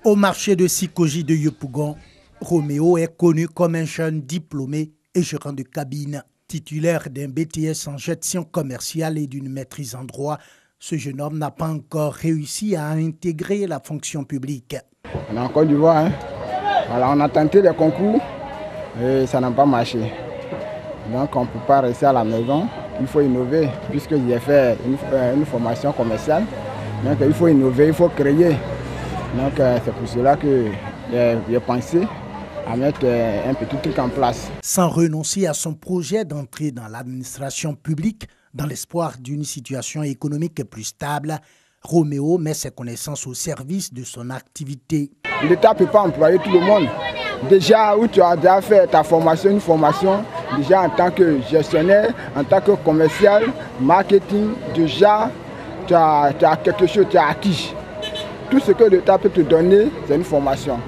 Au marché de Sikoji de Yopougon, Roméo est connu comme un jeune diplômé et gérant de cabine. Titulaire d'un BTS en gestion commerciale et d'une maîtrise en droit, ce jeune homme n'a pas encore réussi à intégrer la fonction publique. On est en Côte d'Ivoire, hein? Voilà, on a tenté les concours et ça n'a pas marché. Donc on ne peut pas rester à la maison, il faut innover puisque j'ai fait une formation commerciale. Donc il faut innover, il faut créer. Donc c'est pour cela que j'ai pensé à mettre un petit truc en place. Sans renoncer à son projet d'entrer dans l'administration publique, dans l'espoir d'une situation économique plus stable, Roméo met ses connaissances au service de son activité. L'État ne peut pas employer tout le monde. Déjà, où tu as déjà fait ta formation, une formation, déjà en tant que gestionnaire, en tant que commercial, marketing, déjà tu as quelque chose, tu as acquis. Tout ce que l'État peut te donner, c'est une formation.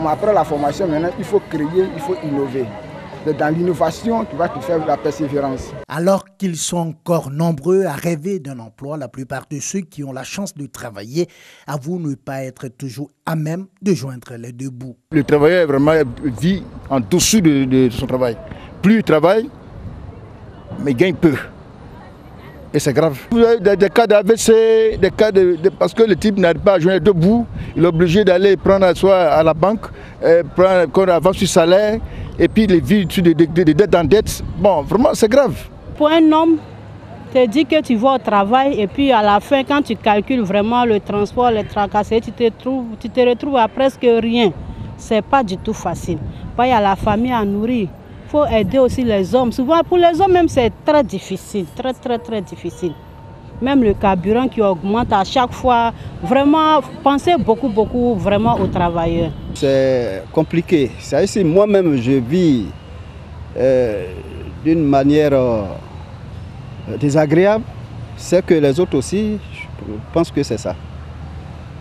Après la formation, maintenant, il faut créer, il faut innover. C'est dans l'innovation qui va te faire la persévérance. Alors qu'ils sont encore nombreux à rêver d'un emploi, la plupart de ceux qui ont la chance de travailler avouent ne pas être toujours à même de joindre les deux bouts. Le travailleur vraiment vit en dessous de son travail. Plus il travaille, mais il gagne peu. Et c'est grave. Vous avez des cas d'AVC, des cas parce que le type n'arrive pas à joindre les deux bouts. Il est obligé d'aller prendre soit à la banque, prendre avance sur salaire, et puis il vit de dette en dette. Bon, vraiment, c'est grave. Pour un homme, tu dis que tu vas au travail et puis à la fin, quand tu calcules vraiment le transport, les tracasseries, tu te retrouves à presque rien. C'est pas du tout facile. Il y a la famille à nourrir. Il faut aider aussi les hommes. Souvent, pour les hommes même, c'est très difficile, très difficile. Même le carburant qui augmente à chaque fois. Vraiment, pensez beaucoup vraiment aux travailleurs. C'est compliqué. C'est ici, moi-même, je vis d'une manière désagréable. C'est que les autres aussi, je pense que c'est ça.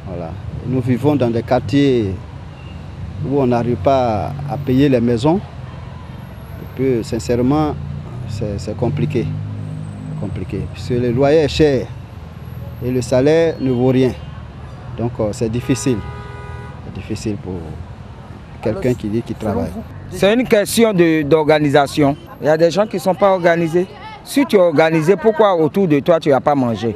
Voilà. Nous vivons dans des quartiers où on n'arrive pas à payer les maisons. Et puis, sincèrement, c'est compliqué. Parce que le loyer est cher et le salaire ne vaut rien. Donc c'est difficile. C'est difficile pour quelqu'un qui dit qu'il travaille. C'est une question d'organisation. Il y a des gens qui ne sont pas organisés. Si tu es organisé, pourquoi autour de toi tu ne vas pas manger?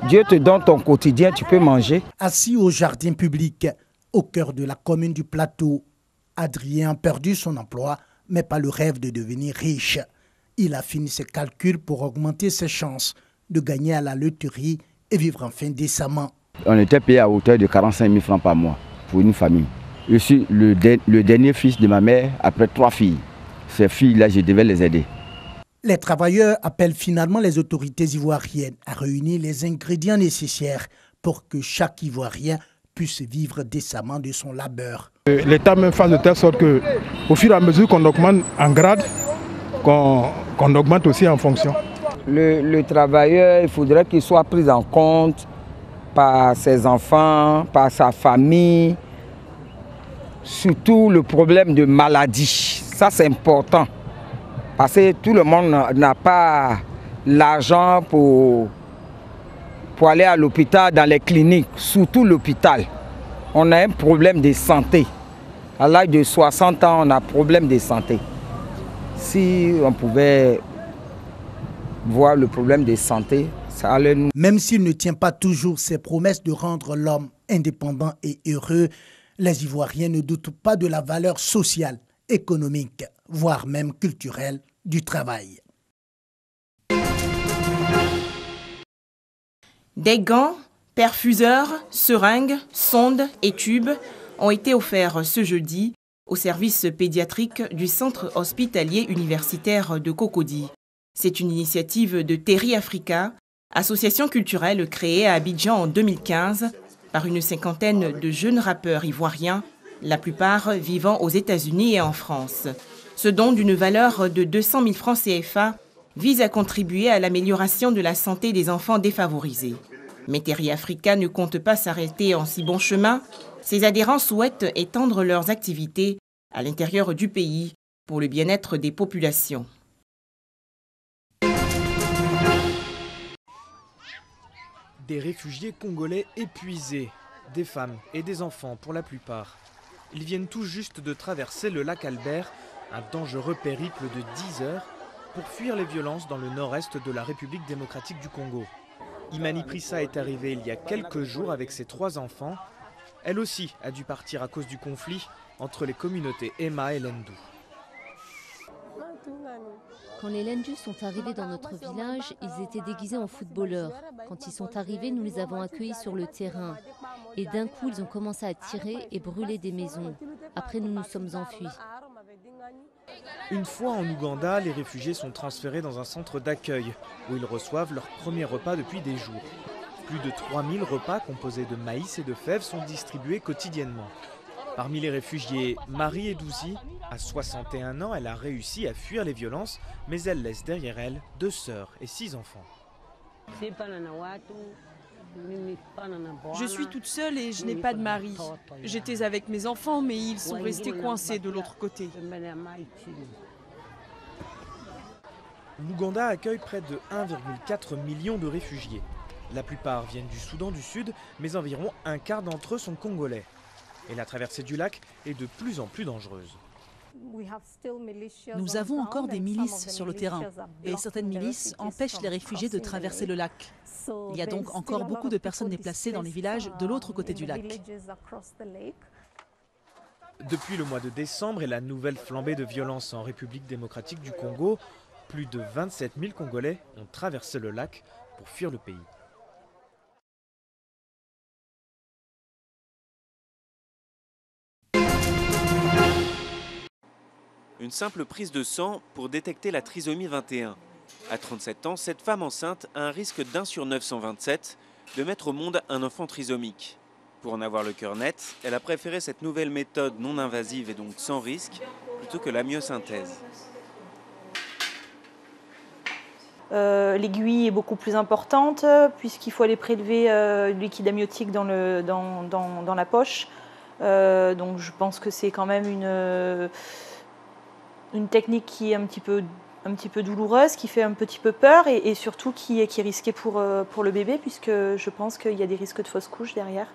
Dieu te donne ton quotidien, tu peux manger. Assis au jardin public, au cœur de la commune du Plateau, Adrien a perdu son emploi, mais pas le rêve de devenir riche. Il affine ses calculs pour augmenter ses chances de gagner à la loterie et vivre enfin décemment. On était payé à hauteur de 45 000 francs par mois pour une famille. Je suis le dernier fils de ma mère après 3 filles. Ces filles-là, je devais les aider. Les travailleurs appellent finalement les autorités ivoiriennes à réunir les ingrédients nécessaires pour que chaque Ivoirien puisse vivre décemment de son labeur. L'État même fait de telle sorte qu'au fur et à mesure qu'on augmente en grade, qu'on augmente aussi en fonction. Le travailleur, il faudrait qu'il soit pris en compte par ses enfants, par sa famille, surtout le problème de maladie. Ça, c'est important. Parce que tout le monde n'a pas l'argent pour aller à l'hôpital, dans les cliniques, surtout l'hôpital. On a un problème de santé. À l'âge de 60 ans, on a un problème de santé. Si on pouvait voir le problème de santé, ça allait nous... Même s'il ne tient pas toujours ses promesses de rendre l'homme indépendant et heureux, les Ivoiriens ne doutent pas de la valeur sociale, économique, voire même culturelle du travail. Des gants, perfuseurs, seringues, sondes et tubes ont été offerts ce jeudi au service pédiatrique du centre hospitalier universitaire de Cocody. C'est une initiative de Terry Africa, association culturelle créée à Abidjan en 2015 par une cinquantaine de jeunes rappeurs ivoiriens, la plupart vivant aux États-Unis et en France. Ce don d'une valeur de 200 000 francs CFA vise à contribuer à l'amélioration de la santé des enfants défavorisés. Mais Terry Africa ne compte pas s'arrêter en si bon chemin. Ses adhérents souhaitent étendre leurs activités à l'intérieur du pays pour le bien-être des populations. Des réfugiés congolais épuisés des femmes et des enfants pour la plupart. Ils viennent tout juste de traverser le lac Albert, un dangereux périple de 10 heures, pour fuir les violences dans le nord-est de la République démocratique du Congo. Imani Prissa est arrivée il y a quelques jours avec ses 3 enfants. Elle aussi a dû partir à cause du conflit entre les communautés Emma et Lendu. Quand les Lendu sont arrivés dans notre village, ils étaient déguisés en footballeurs. Quand ils sont arrivés, nous les avons accueillis sur le terrain. Et d'un coup, ils ont commencé à tirer et brûler des maisons. Après, nous nous sommes enfuis. Une fois en Ouganda, les réfugiés sont transférés dans un centre d'accueil où ils reçoivent leur premier repas depuis des jours. Plus de 3000 repas composés de maïs et de fèves sont distribués quotidiennement. Parmi les réfugiés, Marie Edouzi, à 61 ans, elle a réussi à fuir les violences, mais elle laisse derrière elle 2 sœurs et 6 enfants. Je suis toute seule et je n'ai pas de mari. J'étais avec mes enfants, mais ils sont restés coincés de l'autre côté. L'Ouganda accueille près de 1,4 million de réfugiés. La plupart viennent du Soudan du Sud, mais environ un quart d'entre eux sont congolais. Et la traversée du lac est de plus en plus dangereuse. Nous avons encore des milices sur le terrain et certaines milices empêchent les réfugiés de traverser le lac. Il y a donc encore beaucoup de personnes déplacées dans les villages de l'autre côté du lac. Depuis le mois de décembre et la nouvelle flambée de violence en République démocratique du Congo, plus de 27 000 Congolais ont traversé le lac pour fuir le pays. Une simple prise de sang pour détecter la trisomie 21. À 37 ans, cette femme enceinte a un risque d'1 sur 927 de mettre au monde un enfant trisomique. Pour en avoir le cœur net, elle a préféré cette nouvelle méthode non invasive et donc sans risque, plutôt que la myosynthèse. L'aiguille est beaucoup plus importante puisqu'il faut aller prélever du liquide amniotique dans la poche. Donc je pense que c'est quand même une technique qui est un petit peu douloureuse, qui fait un petit peu peur et surtout qui est risquée pour le bébé puisque je pense qu'il y a des risques de fausse couche derrière.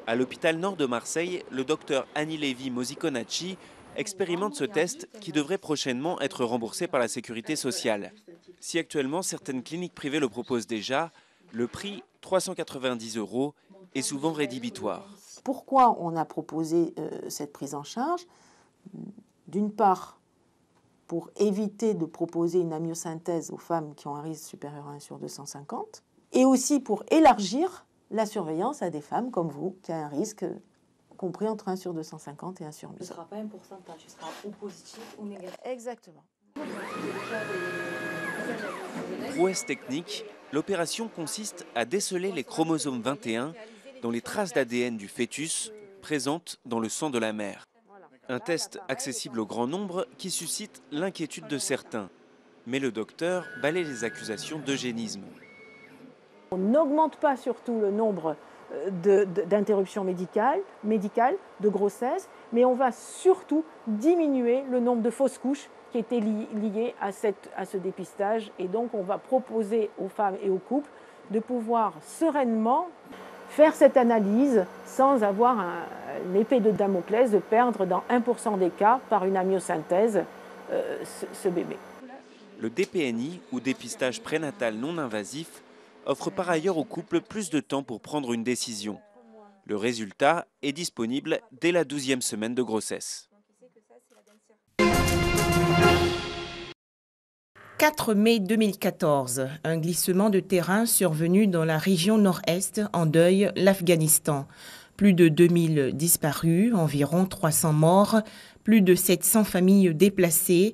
À l'hôpital nord de Marseille, le docteur Annie Lévy-Mosiconacci expérimente ce test qui devrait prochainement être remboursé par la sécurité sociale. Si actuellement certaines cliniques privées le proposent déjà, le prix, 390 € est souvent rédhibitoire. Pourquoi on a proposé cette prise en charge? D'une part, pour éviter de proposer une amyosynthèse aux femmes qui ont un risque supérieur à 1 sur 250, et aussi pour élargir la surveillance à des femmes comme vous, qui a un risque compris entre 1 sur 250 et 1 sur 1000. Ce ne sera pas un pourcentage, ce sera ou positif ou négatif. Exactement. Prouesse technique, l'opération consiste à déceler les chromosomes 21 dans les traces d'ADN du fœtus présentes dans le sang de la mère. Un test accessible au grand nombre qui suscite l'inquiétude de certains. Mais le docteur balaie les accusations d'eugénisme. On n'augmente pas surtout le nombre d'interruptions médicales, de grossesse, mais on va surtout diminuer le nombre de fausses couches qui étaient liées à ce dépistage. Et donc on va proposer aux femmes et aux couples de pouvoir sereinement faire cette analyse sans avoir une épée de Damoclès de perdre dans 1% des cas par une amyosynthèse ce bébé. Le DPNI, ou dépistage prénatal non invasif, offre par ailleurs aux couples plus de temps pour prendre une décision. Le résultat est disponible dès la 12e semaine de grossesse. 4 mai 2014, un glissement de terrain survenu dans la région nord-est endeuille l'Afghanistan. Plus de 2000 disparus, environ 300 morts, plus de 700 familles déplacées,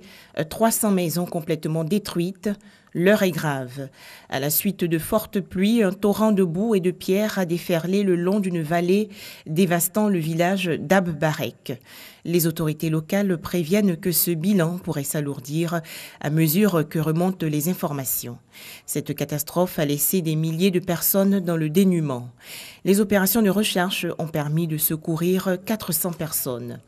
300 maisons complètement détruites. L'heure est grave. À la suite de fortes pluies, un torrent de boue et de pierres a déferlé le long d'une vallée, dévastant le village d'Ab-Barek. Les autorités locales préviennent que ce bilan pourrait s'alourdir à mesure que remontent les informations. Cette catastrophe a laissé des milliers de personnes dans le dénuement. Les opérations de recherche ont permis de secourir 400 personnes.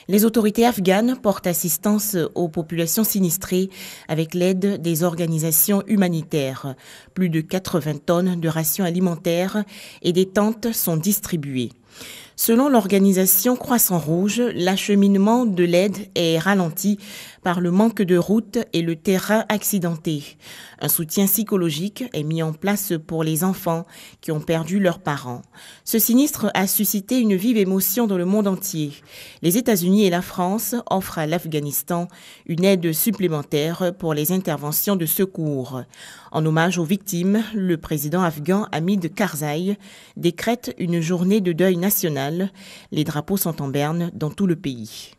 Les autorités afghanes portent assistance aux populations sinistrées avec l'aide des organisations humanitaires. Plus de 80 tonnes de rations alimentaires et des tentes sont distribuées. Selon l'organisation Croissant-Rouge, l'acheminement de l'aide est ralenti par le manque de routes et le terrain accidenté. Un soutien psychologique est mis en place pour les enfants qui ont perdu leurs parents. Ce sinistre a suscité une vive émotion dans le monde entier. Les États-Unis et la France offrent à l'Afghanistan une aide supplémentaire pour les interventions de secours. En hommage aux victimes, le président afghan Hamid Karzai décrète une journée de deuil national. Les drapeaux sont en berne dans tout le pays.